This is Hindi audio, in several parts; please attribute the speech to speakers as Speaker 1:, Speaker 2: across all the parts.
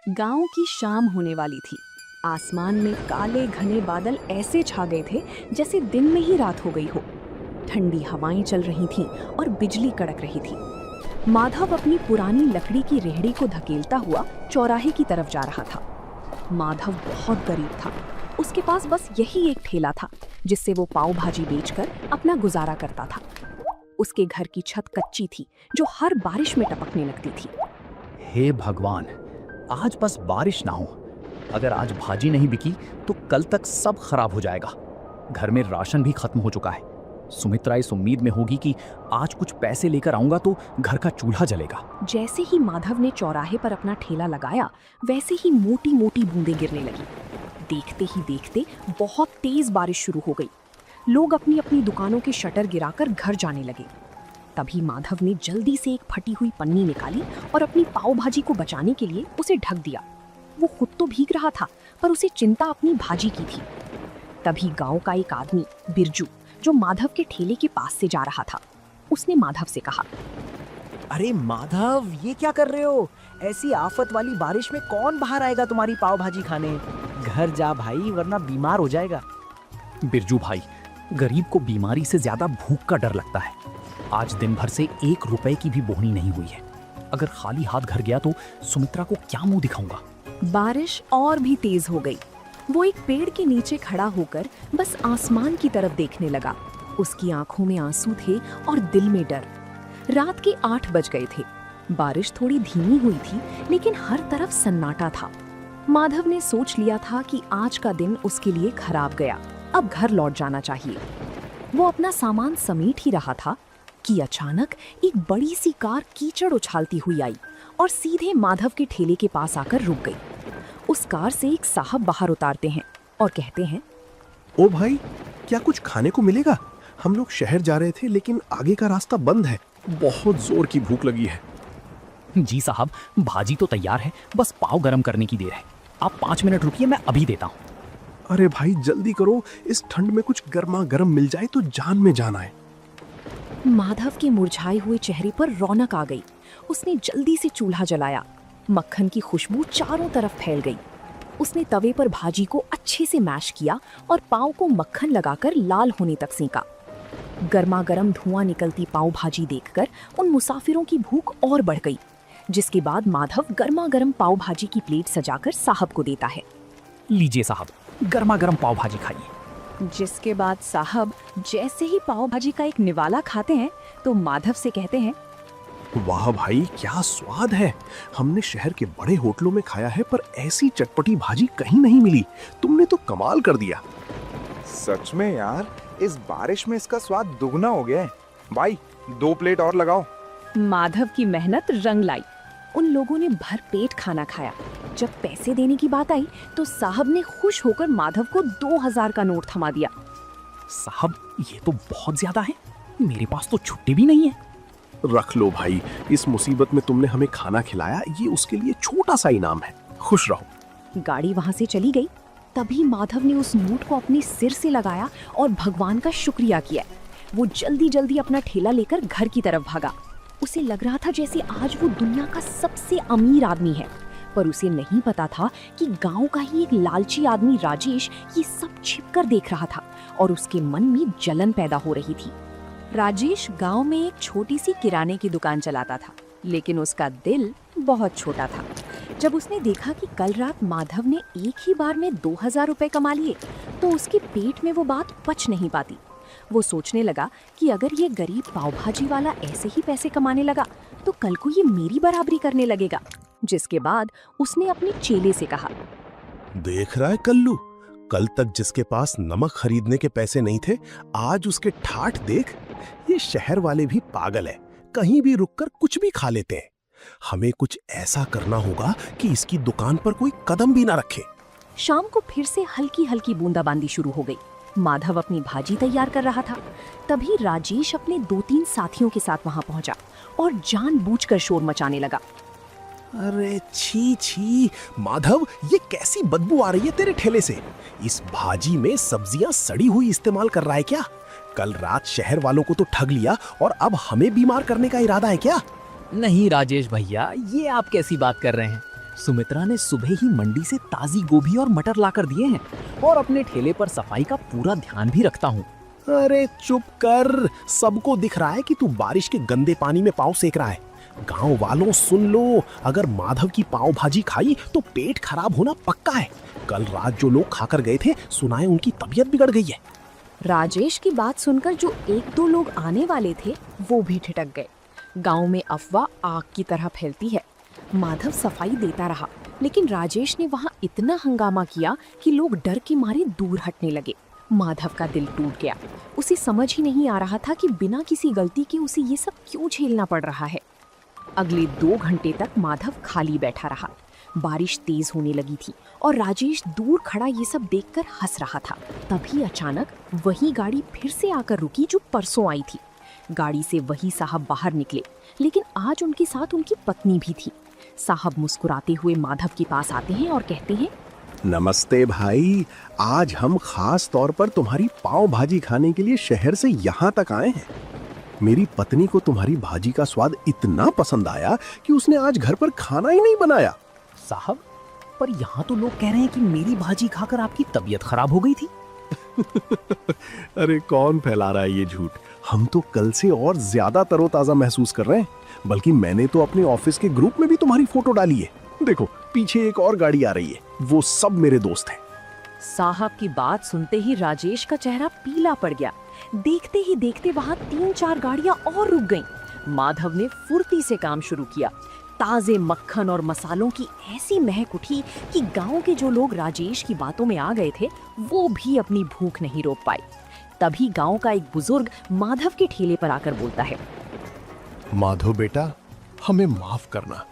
Speaker 1: गांव की शाम होने वाली थी। आसमान में काले घने बादल ऐसे छा गए थे जैसे दिन में ही रात हो गई हो। ठंडी हवाएं चल रही थीं और बिजली कड़क रही थी। माधव अपनी पुरानी लकड़ी की रेहड़ी को धकेलता हुआ चौराहे की तरफ जा रहा था। माधव बहुत गरीब था। उसके पास बस यही एक ठेला था जिससे वो पाव भाजी बेचकर अपना गुजारा करता था। उसके घर की छत कच्ची थी जो हर बारिश में टपकने लगती थी।
Speaker 2: हे भगवान, आज बस बारिश ना हो। अगर आज भाजी नहीं बिकी तो कल तक सब खराब हो जाएगा। घर में राशन भी खत्म हो चुका है। सुमित्रा इस उम्मीद में होगी कि आज कुछ पैसे लेकर आऊंगा तो घर का चूल्हा जलेगा।
Speaker 1: जैसे ही माधव ने चौराहे पर अपना ठेला लगाया वैसे ही मोटी मोटी बूंदें गिरने लगी। देखते ही देखते बहुत तेज बारिश शुरू हो गई। लोग अपनी अपनी दुकानों के शटर गिराकर घर जाने लगे। तभी माधव ने जल्दी से एक फटी हुई पन्नी निकाली और अपनी पाव भाजी को बचाने के लिए उसे ढक दिया। वो खुद तो भीग रहा था पर उसे चिंता अपनी भाजी की थी। तभी गांव का एक आदमी बिरजू, जो माधव के ठेले के पास से जा रहा था, उसने माधव से कहा,
Speaker 3: अरे माधव, ये क्या कर रहे हो? ऐसी आफत वाली बारिश में कौन बाहर आएगा तुम्हारी पाव भाजी खाने? घर जा भाई, वरना बीमार हो जाएगा।
Speaker 2: बिरजू भाई, गरीब को बीमारी से ज्यादा भूख का डर लगता है। आज दिन भर से 1 रुपए की भी बोहनी नहीं हुई है। अगर खाली हाथ घर गया तो सुमित्रा को क्या मुंह दिखाऊंगा।
Speaker 1: बारिश और भी तेज हो गई। वो एक पेड़ के नीचे खड़ा होकर बस आसमान की तरफ देखने लगा। उसकी आंखों में आंसू थे और दिल में डर। रात के 8 बज गए थे। बारिश थोड़ी धीमी हुई थी लेकिन हर तरफ सन्नाटा था। माधव ने सोच लिया था कि आज का दिन उसके लिए खराब गया। अब घर लौट जाना चाहिए। वो अपना सामान समेट ही रहा था कि अचानक एक बड़ी सी कार कीचड़ उछालती हुई आई और सीधे माधव के ठेले के पास आकर रुक गई। उस कार से एक साहब बाहर उतारते हैं और कहते हैं,
Speaker 4: ओ भाई, क्या कुछ खाने को मिलेगा? हम लोग शहर जा रहे थे लेकिन आगे का रास्ता बंद है। बहुत जोर की भूख लगी है।
Speaker 2: जी साहब, भाजी तो तैयार है, बस पाव गरम करने की देर है। आप 5 मिनट रुकिए, मैं अभी देता हूँ।
Speaker 4: अरे भाई जल्दी करो, इस ठंड में कुछ गर्मा गर्म मिल जाए तो जान में जान आए।
Speaker 1: माधव के मुरझाए हुए चेहरे पर रौनक आ गई। उसने जल्दी से चूल्हा जलाया। मक्खन की खुशबू चारों तरफ फैल गई। उसने तवे पर भाजी को अच्छे से मैश किया और पाव को मक्खन लगाकर लाल होने तक सेंका। गर्मा गर्म धुआं निकलती पाव भाजी देखकर उन मुसाफिरों की भूख और बढ़ गई। जिसके बाद माधव गर्मा गर्म पाव भाजी की प्लेट सजाकर साहब को देता है।
Speaker 2: लीजिए साहब, गर्मा गर्म पाव भाजी खाइए।
Speaker 1: जिसके बाद साहब जैसे ही पाव भाजी का एक निवाला खाते हैं तो माधव से कहते हैं,
Speaker 4: वाह भाई, क्या स्वाद है। हमने शहर के बड़े होटलों में खाया है पर ऐसी चटपटी भाजी कहीं नहीं मिली। तुमने तो कमाल कर दिया।
Speaker 5: सच में यार, इस बारिश में इसका स्वाद दुगना हो गया है। भाई 2 प्लेट और लगाओ।
Speaker 1: माधव की मेहनत रंग लाई। उन लोगों ने भर पेट खाना खाया। जब पैसे देने की बात आई तो साहब ने खुश होकर माधव को 2000 का नोट थमा दिया।
Speaker 2: साहब, ये तो बहुत ज्यादा है। मेरे पास तो छुट्टी भी नहीं है।
Speaker 4: रख लो भाई, इस मुसीबत में तुमने हमें खाना खिलाया, ये उसके लिए छोटा सा इनाम है। खुश रहो।
Speaker 1: गाड़ी वहां से चली गई। तभी माधव ने उस नोट को अपने सिर से लगाया और भगवान का शुक्रिया किया। वो जल्दी जल्दी अपना ठेला लेकर घर की तरफ भागा। उसे लग रहा था जैसे आज वो दुनिया का सबसे अमीर आदमी है, पर उसे नहीं पता था कि गांव का ही एक लालची आदमी राजेश ये सब छिपकर देख रहा था और उसके मन में जलन पैदा हो रही थी। राजेश गांव में एक छोटी सी किराने की दुकान चलाता था, लेकिन उसका दिल बहुत छोटा था। जब उसने देखा कि कल रात माधव ने एक ही बार में 2000 रुपए कमा लिए तो उसके पेट में वो बात पच नहीं पाती। वो सोचने लगा कि अगर ये गरीब पाव भाजी वाला ऐसे ही पैसे कमाने लगा तो कल को ये मेरी बराबरी करने लगेगा। जिसके बाद उसने अपने चेले से कहा,
Speaker 4: देख रहा है कल्लू, कल तक जिसके पास नमक खरीदने के पैसे नहीं थे, आज उसके ठाठ देख। ये शहर वाले भी पागल है, कहीं भी रुककर कुछ भी खा लेते हैं। हमें कुछ ऐसा करना होगा कि इसकी दुकान पर कोई कदम भी ना रखे।
Speaker 1: शाम को फिर से हल्की हल्की बूंदाबांदी शुरू हो गई। माधव अपनी भाजी तैयार कर रहा था। तभी राजेश अपने 2-3 साथियों के साथ वहां पहुंचा और जानबूझकर शोर मचाने लगा।
Speaker 4: अरे छी छी माधव, ये कैसी बदबू आ रही है तेरे ठेले से? इस भाजी में सब्जियां सड़ी हुई इस्तेमाल कर रहा है क्या? कल रात शहर वालों को तो ठग लिया और अब हमें बीमार करने का इरादा है क्या?
Speaker 6: नहीं राजेश भैया, ये आप कैसी बात कर रहे हैं?
Speaker 2: सुमित्रा ने सुबह ही मंडी से ताजी गोभी और मटर लाकर दिए हैं और अपने ठेले पर सफाई का पूरा ध्यान भी रखता हूँ।
Speaker 4: अरे चुप कर, सबको दिख रहा है कि तू बारिश के गंदे पानी में पाँव सेक रहा है। गांव वालों सुन लो, अगर माधव की पाव भाजी खाई तो पेट खराब होना पक्का है। कल रात जो लोग खाकर गए थे, सुना है उनकी तबीयत बिगड़ गई है।
Speaker 1: राजेश की बात सुनकर जो एक दो लोग आने वाले थे वो भी ठिठक गए। गांव में अफवाह आग की तरह फैलती है। माधव सफाई देता रहा, लेकिन राजेश ने वहां इतना हंगामा किया कि लोग डर के मारे दूर हटने लगे। माधव का दिल टूट गया। उसे समझ ही नहीं आ रहा था कि बिना किसी गलती के उसे ये सब क्यों झेलना पड़ रहा है। अगले 2 घंटे तक माधव खाली बैठा रहा। बारिश तेज होने लगी थी और राजेश दूर खड़ा ये सब देखकर हंस रहा था। तभी अचानक वही गाड़ी फिर से आकर रुकी जो परसों आई थी। गाड़ी से वही साहब बाहर निकले, लेकिन आज उनके साथ उनकी पत्नी भी थी। साहब मुस्कुराते हुए माधव के पास आते हैं और कहते हैं,
Speaker 4: नमस्ते भाई, आज हम खास तौर पर तुम्हारी पाव भाजी खाने के लिए शहर से यहाँ तक आए हैं। मेरी पत्नी को तुम्हारी भाजी का स्वाद इतना पसंद आया कि उसने आज घर पर खाना ही नहीं बनाया।
Speaker 2: साहब, पर यहाँ तो लोग कह रहे हैं कि मेरी भाजी खाकर आपकी तबीयत खराब हो गई थी।
Speaker 4: अरे कौन फैला रहा है ये झूठ? हम तो कल से और ज्यादा तरोताजा महसूस कर रहे हैं। बल्कि मैंने तो अपने ऑफिस के ग्रुप में भी तुम्हारी फोटो डाली है। देखो पीछे एक और गाड़ी आ रही है, वो सब मेरे दोस्त हैं।
Speaker 1: साहब की बात सुनते ही राजेश का चेहरा पीला पड़ गया। देखते ही देखते वहां 3-4 गाड़ियां और रुक गईं। माधव ने फुर्ती से काम शुरू किया। ताजे मक्खन और मसालों की ऐसी महक उठी कि गांव के जो लोग राजेश की बातों में आ गए थे वो भी अपनी भूख नहीं रोक पाए। तभी गांव का एक बुजुर्ग माधव के ठेले पर आकर बोलता है,
Speaker 4: माधव बेटा, हमें माफ करना,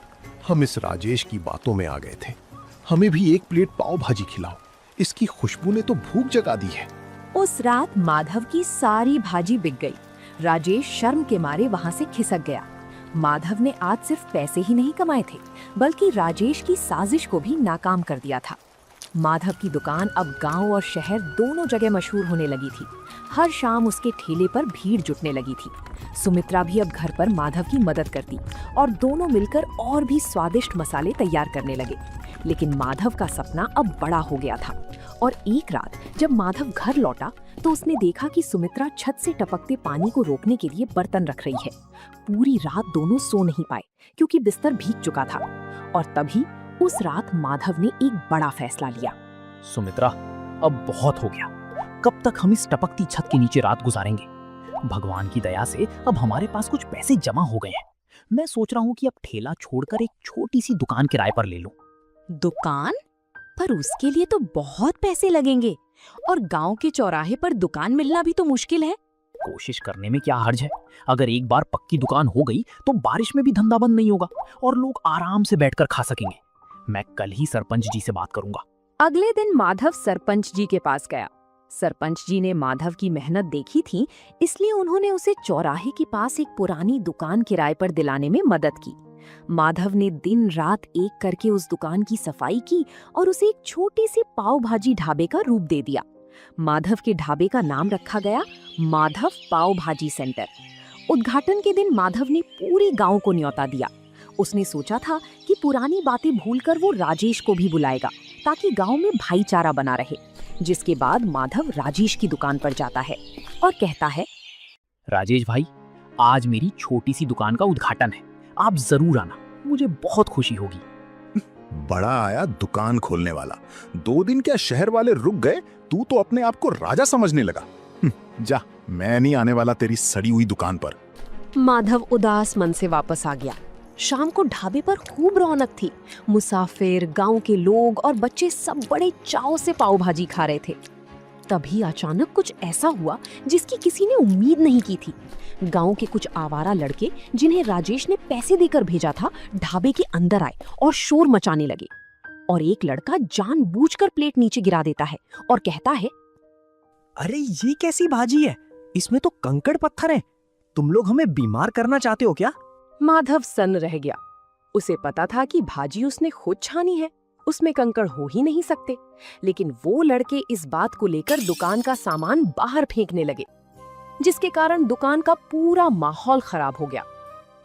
Speaker 4: हम इस राजेश की बातों में आ गए थे। हमें भी एक प्लेट पाव भाजी खिलाओ, इसकी खुशबू ने तो भूख जगा दी है।
Speaker 1: उस रात माधव की सारी भाजी बिक गई। राजेश शर्म के मारे वहां से खिसक गया। माधव ने आज सिर्फ पैसे ही नहीं कमाए थे, बल्कि राजेश की साजिश को भी नाकाम कर दिया था। माधव की दुकान अब गांव और शहर दोनों जगह मशहूर होने लगी थी। हर शाम उसके ठेले पर भीड़ जुटने लगी थी। सुमित्रा भी अब घर पर माधव की मदद करती और दोनों मिलकर और भी स्वादिष्ट मसाले तैयार करने लगे। लेकिन माधव का सपना अब बड़ा हो गया था और एक रात जब माधव घर लौटा तो उसने देखा कि सुमित्रा छत से टपकते पानी को रोकने के लिए बर्तन रख रही है। पूरी रात दोनों सो नहीं पाए क्योंकि बिस्तर भीग चुका था। और तभी उस रात माधव ने एक बड़ा फैसला लिया।
Speaker 2: सुमित्रा, अब बहुत हो गया। कब तक हम इस टपकती छत के नीचे रात गुजारेंगे? भगवान की दया से अब हमारे पास कुछ पैसे जमा हो गए हैं। मैं सोच रहा हूँ कि अब ठेला छोड़कर एक छोटी सी दुकान किराए पर ले लूं।
Speaker 1: दुकान? पर उसके लिए तो बहुत पैसे लगेंगे और गांव के चौराहे पर दुकान मिलना भी तो मुश्किल है।
Speaker 2: कोशिश करने में क्या हर्ज है? अगर एक बार पक्की दुकान हो गई तो बारिश में भी धंधा बंद नहीं होगा और लोग आराम से बैठकर खा सकेंगे। मैं कल ही सरपंच जी से बात करूंगा।
Speaker 1: अगले दिन माधव सरपंच जी के पास गया। सरपंच जी ने माधव की मेहनत देखी थी, इसलिए उन्होंने उसे चौराहे के पास एक पुरानी दुकान किराए पर दिलाने में मदद की। माधव ने दिन रात एक करके उस दुकान की सफाई की और उसे एक छोटी सी पाव भाजी ढाबे का रूप दे दिया। माधव के ढाबे का नाम रखा गया माधव पाव भाजी सेंटर। उद्घाटन के दिन माधव ने पूरे गांव को न्योता दिया। उसने सोचा था कि पुरानी बातें भूलकर वो राजेश को भी बुलाएगा ताकि गांव में भाईचारा बना रहे। जिसके बाद माधव राजेश की दुकान पर जाता है और कहता है,
Speaker 2: राजेश भाई, आज मेरी छोटी सी दुकान का उद्घाटन है, आप जरूर आना, मुझे बहुत खुशी होगी।
Speaker 5: बड़ा आया दुकान खोलने वाला। 2 दिन क्या शहर वाले रुक गए, तू तो अपने आप को राजा समझने लगा। जा, मैं नहीं आने वाला तेरी सड़ी हुई दुकान पर।
Speaker 1: माधव उदास मन से वापस आ गया। शाम को ढाबे पर खूब रौनक थी। मुसाफिर, गांव के लोग और बच्चे सब बड़े चाव से पाव भाजी खा रहे थे। तभी अचानक कुछ ऐसा हुआ जिसकी किसी ने उम्मीद नहीं की थी। गांव के कुछ आवारा लड़के, जिन्हें राजेश ने पैसे देकर भेजा था, ढाबे के अंदर आए और शोर मचाने लगे। और एक लड़का जानबूझकर प्लेट नीचे गिरा देता है और कहता है,
Speaker 3: अरे ये कैसी भाजी है? इसमें तो कंकड़ पत्थर है। तुम लोग हमें बीमार करना चाहते हो क्या?
Speaker 1: माधव सन्न रह गया। उसे पता था कि भाजी उसने खुद छानी है, उसमें कंकड़ हो ही नहीं सकते। लेकिन वो लड़के इस बात को लेकर दुकान का सामान बाहर फेंकने लगे, जिसके कारण दुकान का पूरा माहौल खराब हो गया।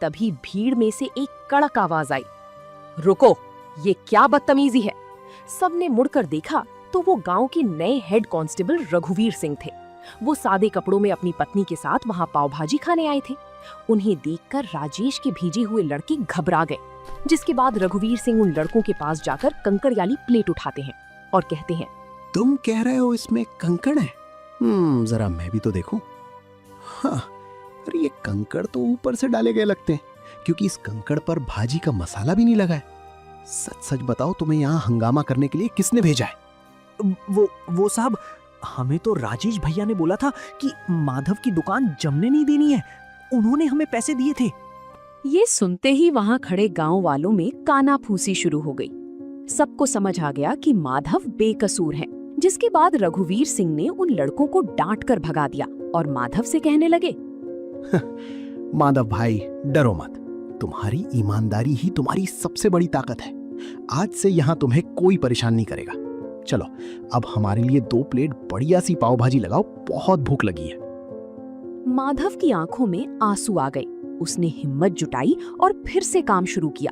Speaker 1: तभी भीड़ में से एक कड़क आवाज आई, रुको, ये क्या बदतमीजी है। सबने मुड़कर देखा तो वो गांव के नए हेड कांस्टेबल रघुवीर सिंह थे। वो सादे कपड़ों में अपनी पत्नी के साथ वहां पाव भाजी खाने आए थे। उन्हें देखकर राजेश के भेजे हुए लड़के घबरा गए, जिसके बाद रघुवीर सिंह उन लड़कों के पास जाकर कंकड़ वाली प्लेट उठाते हैं और कहते हैं,
Speaker 4: तुम कह रहे हो इसमें कंकड़ है? जरा मैं भी तो देखूं। हाँ, अरे ये कंकड़ तो ऊपर से डाले गए लगते हैं, क्योंकि इस कंकड़ पर भाजी का मसाला भी नहीं लगा है। सच सच बताओ, तुम्हें यहाँ हंगामा करने के लिए किसने भेजा है?
Speaker 3: वो साहब, हमें तो राजेश भैया ने बोला था कि माधव की दुकान जमने नहीं देनी है। उन्होंने हमें पैसे दिए थे।
Speaker 1: ये सुनते ही वहां खड़े गांव वालों में कानाफूसी शुरू हो गई। सबको समझ आ गया कि माधव बेकसूर है, जिसके बाद रघुवीर सिंह ने उन लड़कों को डांट कर भगा दिया और माधव से कहने लगे,
Speaker 4: माधव भाई, डरो मत। तुम्हारी ईमानदारी ही तुम्हारी सबसे बड़ी ताकत है। आज से यहाँ तुम्हें कोई परेशान नहीं करेगा। चलो, अब हमारे लिए 2 प्लेट बढ़िया सी पाव भाजी लगाओ, बहुत भूख लगी है।
Speaker 1: माधव की आंखों में आंसू आ गए। उसने हिम्मत जुटाई और फिर से काम शुरू किया।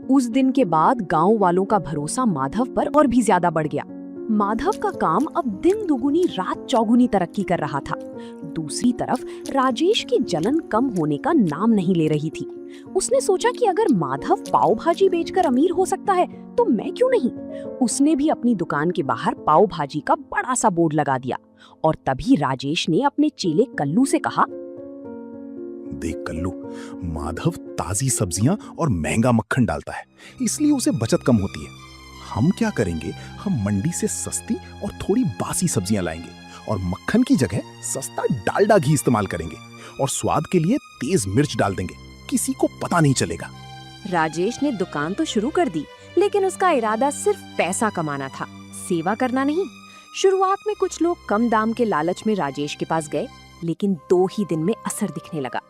Speaker 1: उस दिन के बाद गांव वालों का भरोसा माधव पर और भी ज्यादा बढ़ गया। माधव का काम अब दिन दुगुनी रात चौगुनी तरक्की कर रहा था। दूसरी तरफ राजेश की जलन कम होने का नाम नहीं ले रही थी। उसने सोचा कि अगर माधव पाव भाजी बेचकर अमीर हो सकता है तो मैं क्यों नहीं। उसने भी अपनी दुकान के बाहर पाव भाजी का बड़ा सा बोर्ड लगा दिया और तभी राजेश ने अपने चेले कल्लू से कहा,
Speaker 5: देख कल्लू, माधव ताजी सब्जियां और महंगा मक्खन डालता है, इसलिए उसे बचत कम होती है। हम क्या करेंगे, हम मंडी से सस्ती और थोड़ी बासी सब्जियां लाएंगे और मक्खन की जगह सस्ता डालडा घी इस्तेमाल करेंगे और स्वाद के लिए तेज मिर्च डाल देंगे। किसी को पता नहीं चलेगा।
Speaker 1: राजेश ने दुकान तो शुरू कर दी, लेकिन उसका इरादा सिर्फ पैसा कमाना था, सेवा करना नहीं। शुरुआत में कुछ लोग कम दाम के लालच में राजेश के पास गए, लेकिन 2 ही दिन में असर दिखने लगा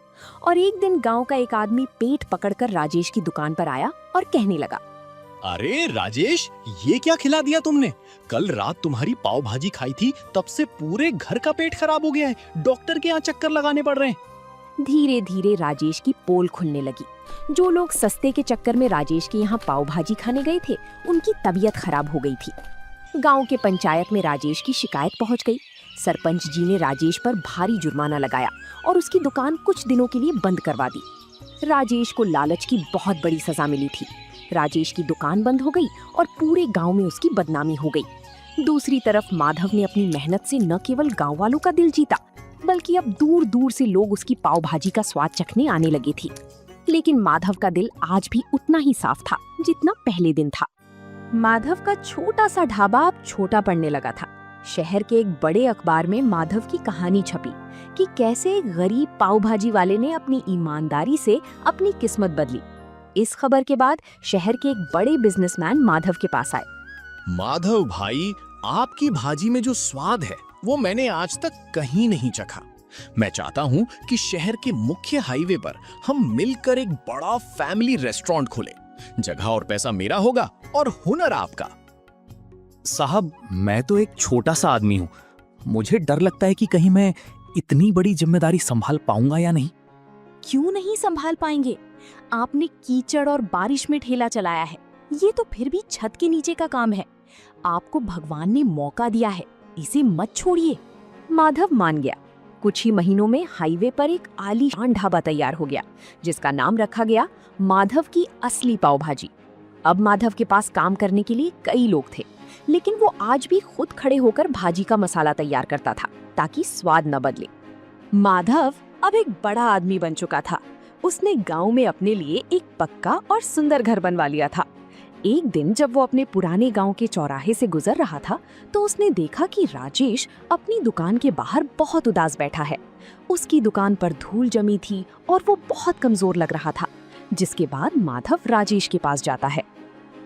Speaker 1: और एक दिन गांव का एक आदमी पेट पकड़कर राजेश की दुकान पर आया और कहने लगा,
Speaker 2: अरे राजेश, ये क्या खिला दिया तुमने? कल रात तुम्हारी पाव भाजी खाई थी, तब से पूरे घर का पेट खराब हो गया है। डॉक्टर के यहाँ चक्कर लगाने पड़ रहे हैं।
Speaker 1: धीरे धीरे राजेश की पोल खुलने लगी। जो लोग सस्ते के चक्कर में राजेश के यहाँ पाव भाजी खाने गए थे, उनकी तबीयत खराब हो गई थी। गांव के पंचायत में राजेश की शिकायत पहुंच गई। सरपंच जी ने राजेश पर भारी जुर्माना लगाया और उसकी दुकान कुछ दिनों के लिए बंद करवा दी। राजेश को लालच की बहुत बड़ी सजा मिली थी। राजेश की दुकान बंद हो गई और पूरे गांव में उसकी बदनामी हो गई। दूसरी तरफ माधव ने अपनी मेहनत से न केवल गांव वालों का दिल जीता, बल्कि अब दूर दूर से लोग उसकी पाव भाजी का स्वाद चखने आने लगे थे। लेकिन माधव का दिल आज भी उतना ही साफ था जितना पहले दिन था। माधव का छोटा सा ढाबा अब छोटा पड़ने लगा था। शहर के एक बड़े अखबार में माधव की कहानी छपी कि कैसे एक गरीब पाव भाजी वाले ने अपनी ईमानदारी से अपनी किस्मत बदली। इस खबर के बाद शहर के एक बड़े बिजनेसमैन माधव के पास आए।
Speaker 6: माधव भाई, आपकी भाजी में जो स्वाद है वो मैंने आज तक कहीं नहीं चखा। मैं चाहता हूँ कि शहर के मुख्य हाईवे पर हम मिलकर एक बड़ा फैमिली रेस्टोरेंट खोलें। जगह और पैसा मेरा होगा और हुनर आपका।
Speaker 2: साहब, मैं तो एक छोटा सा आदमी हूँ। मुझे डर लगता है कि कहीं मैं इतनी बड़ी जिम्मेदारी संभाल पाऊंगा या नहीं।
Speaker 1: क्यों नहीं संभाल पाएंगे? आपने कीचड़ और बारिश में ठेला चलाया है। ये तो फिर भी छत के नीचे का काम है। आपको भगवान ने मौका दिया है, इसे मत छोड़िए। माधव मान गया। कुछ ही महीनों में हाईवे पर एक आलीशान ढाबा तैयार हो गया, जिसका नाम रखा गया माधव की असली पाव भाजी। अब माधव के पास काम करने के लिए कई लोग थे, लेकिन वो आज भी खुद खड़े होकर भाजी का मसाला तैयार करता था ताकि स्वाद न बदले। माधव अब एक बड़ा आदमी बन चुका था। उसने गांव में अपने लिए एक पक्का और सुंदर घर बनवा लिया था। एक दिन जब वो अपने पुराने गांव के चौराहे से गुजर रहा था, तो उसने देखा कि राजेश अपनी दुकान के बाहर बहुत उदास बैठा है। उसकी दुकान पर धूल जमी थी और वो बहुत कमजोर लग रहा था। जिसके बाद माधव राजेश के पास जाता है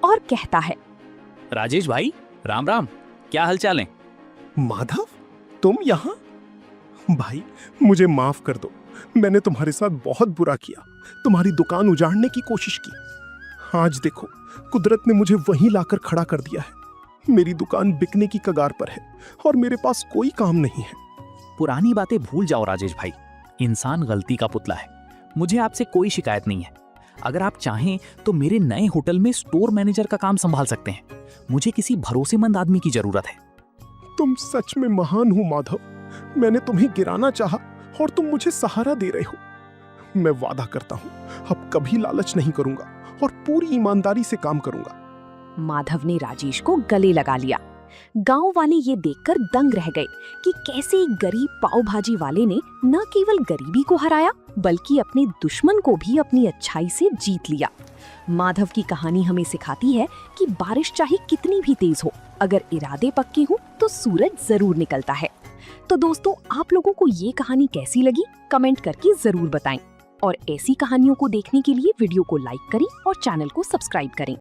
Speaker 1: और कहता है,
Speaker 2: राजेश भाई, राम राम, क्या हालचाल है?
Speaker 4: माधव, तुम यहाँ? भाई, मुझे माफ कर दो। मैंने तुम्हारे साथ बहुत बुरा किया, तुम्हारी दुकान उजाड़ने की कोशिश की। आज देखो, कुदरत ने मुझे वहीं लाकर खड़ा कर दिया है। मेरी दुकान बिकने की कगार पर है और मेरे पास कोई काम नहीं है।
Speaker 2: पुरानी बातें भूल जाओ राजेश भाई। इंसान गलती का पुतला है। मुझे आपसे कोई शिकायत नहीं है। अगर आप चाहें तो मेरे नए होटल में स्टोर मैनेजर का काम संभाल सकते हैं। मुझे किसी भरोसेमंद आदमी की जरूरत है।
Speaker 4: तुम सच में महान हो माधव। मैंने तुम्हें गिराना चाहा और तुम मुझे सहारा दे रहे हो। मैं वादा करता हूँ अब कभी लालच नहीं करूंगा और पूरी ईमानदारी से काम करूंगा।
Speaker 1: माधव ने राजेश को गले लगा लिया। गांव वाले ये देखकर दंग रह गए कि कैसे एक गरीब पाव भाजी वाले ने न केवल गरीबी को हराया बल्कि अपने दुश्मन को भी अपनी अच्छाई से जीत लिया। माधव की कहानी हमें सिखाती है कि बारिश चाहे कितनी भी तेज हो, अगर इरादे पक्के हो तो सूरज जरूर निकलता है। तो दोस्तों, आप लोगों को ये कहानी कैसी लगी कमेंट करके जरूर बताएं और ऐसी कहानियों को देखने के लिए वीडियो को लाइक करें और चैनल को सब्सक्राइब करें।